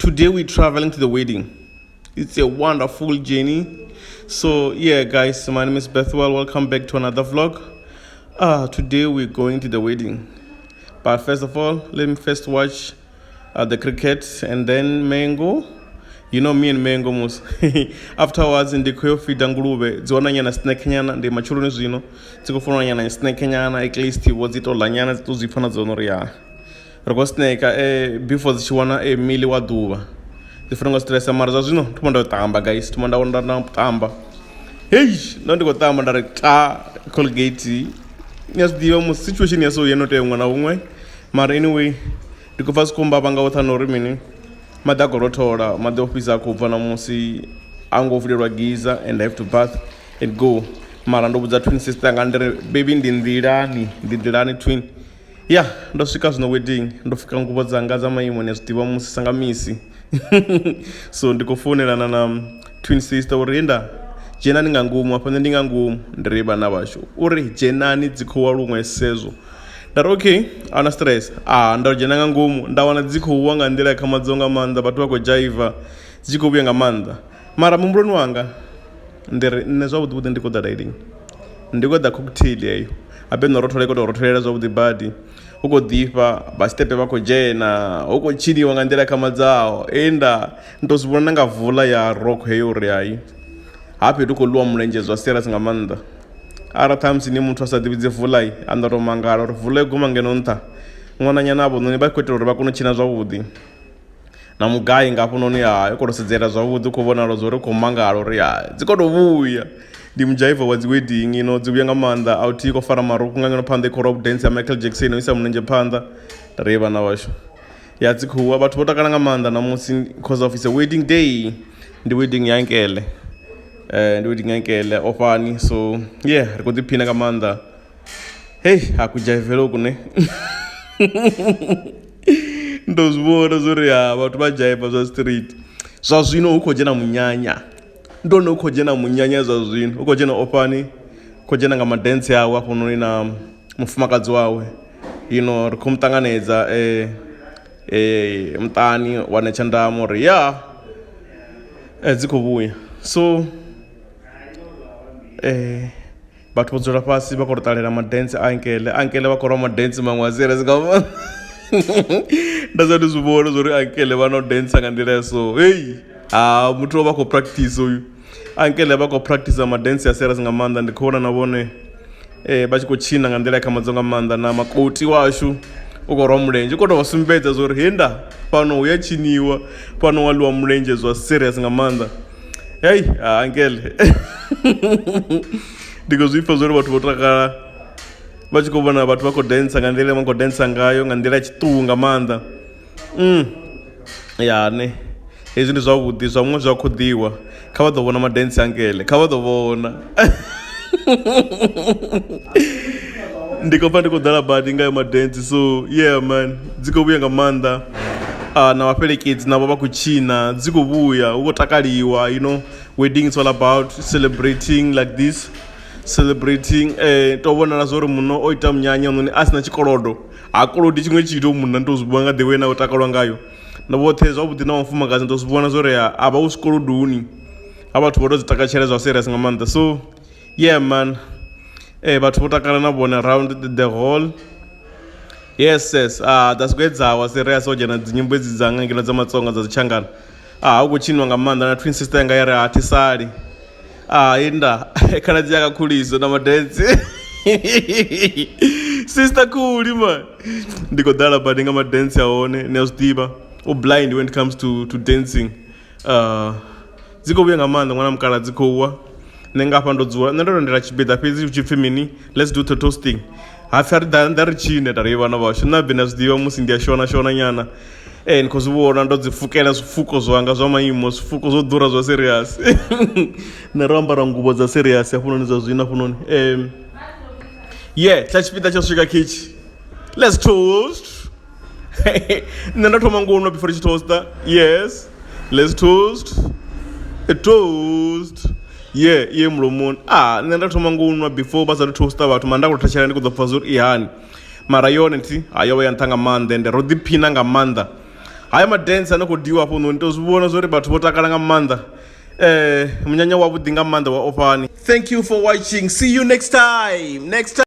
Today we're traveling to the wedding. It's a wonderful journey. So yeah, guys, my name is Bethwell. Welcome back to another vlog. Today we're going to the wedding. But first of all, let me first watch the cricket and then mango. You know me and mango most. Afterwards in the feed and grube, zona nyana snack nyana, the machurun zino, zikofona nyana snack nyana, at least he was it all lanyana to zipana zonoria. Rogosneka before zichiwana mili wa duva. Different stress amara zino, tumanda tamba guys, tumanda onda na tamba. Hey, nandiko tamba director Colgate. Yes, the almost situation is so you're not a one. But anyway, the first comba banga with an orimini. Madagorotora, Madofisa Kupanamosi, Ango Fira Giza, and I have to bath and go. Marando with that twin sister and baby in the Dirani twin. Yeah, Dosikas no wedding, Dofikango Zangazama when it's Tivamus Sangamisi. So the Kofone and twin sister Venda. Jenani Ngangumu, Apanding Angum, Dreba Navashu. Uri, Jenani Zikoaru, my sezo. That okay, ana stress. Ndo jenanga ngumu, ndawana ziko wanga ndela kama zonga manda, batu wako jaiva, ziko bianga manda. Mara mumbronu wanga, nezo wudu ndiko da riding. Ndiko da cocktail yayo. Abe norotole ko rotolera zo the body. Uko difa, ba stepe bako jena, uko chini wanga ndela kama zao. Enda ntosubona nga vula ya rock heyo reai. Happy tuko luwa mlenje zo sera singamanda. Ara times ni mtu asadibize vulai andaro mangaro vulai gumangenonta ngona nyana abo noni bakwetero bakuno china zawudi na mugayi ngapo noni ya korosedzera zawudi kubona rozore ko mangaro ya zikodo vuya ndi mujaiva wa wedding dzibuya ngamanda auti ko fara maruku ngangeno pande ko rock dance ya Michael Jackson isa munenje panda reba na washo ya dzikuwa bathu botakana ngamanda na musi because of it's a wedding day ndi wedding yankele and we didn't ofani so yeah riko dipina kamanda hey akujavelo kune ndozibona zori ya bathu bajaiva za street zvazvino uko jena munyanya ndono uko jena munyanya zvazvino uko jena ofani uko jena ngama dance yawo apo nina mufumakadzi wawe rikumtanganedza mtani wa Netshandama ri ya dzikobuya so batho botsora pasi ba kortalela ma dance ankele ba koroma dance mangwazera zikaba ndazado zubona zori ankele ba no dance ngandile so hey muthu ba ko practice uyu ankele ba ko practice ma dance ya sera zingamanda ndikhona nabone ba chiko china ngandile kama zonga manda na makoti washu uko romlenje kodwa wasumbedza zori henda pano uyachiniwa pano walwa mlenje zwa serious ngamanda hey ankele because if azori bathu botakala bachikobana bathu bako dance ngandile mango dance ngayo ngandila chitunga manda ne ezi ndi zwavhuḓi zwamwe zwa khodiwa kha vha ḓo vhona ma dance ankele kha vha ḓo vhona ndikopfa ndiko dala badi ngayo ma dance so yeah man dziko vhuya nga manda na vafelekedzi navo va ku china dziko vuya uko takaliwa wedding is all about celebrating like this celebrating to vona zori munhu o ita munyanya noni asina chikolodo akolodi chimwe chito munhu ndozibona nga the way na utakalwa ngayo na vothe zwavhuḓi na mufumakazi ndozibona zori ava usikoloduni avathu voto dzitakachela zwa serious nga manda so yeah man vathu votakala na vona around the hall yes dasikuedzawa serious ojena dzinyimbo edzi dzanga ngeno dza matsonga dza dzichangana uko chinwa nga manda na twin sister yanga yari hatisali inda kana dzaka khuliso na madance sister cool man ndiko dala badi nga madance aone nezdiba blind when it comes to dancing dziko vhuya nga manda mwana mukala dzikowa nengapa ndodzula ndondondera chibeda fhedzi uchipfi mini let's do the toasting hafi ari chine tari vana vasho nabve nazvidiva musi ndiyashona nyana ndikozivona ndodzifukela zvifuko zvanga zvamaimo zvifuko zvodhura zva serious neramba ngubo dza serious afunoni zvazvino afunoni yeah chachipita chasvika kichi let's toast ndatoma ngonwa before chitoaster yes let's toast a toast ye mulomoni ndatoma ngonwa before basati toaster vathu mandakutachera ndikudzopa zori ihani mara yone ti hayo yantanga manda ende rodiphina nga manda haya madance ano khou diwa hafho noni to zwi vhona zwori vhathu vho takala nga maanḓa munyanya wavhuḓi nga maanḓa wa ofhani. Thank you for watching, see you next time.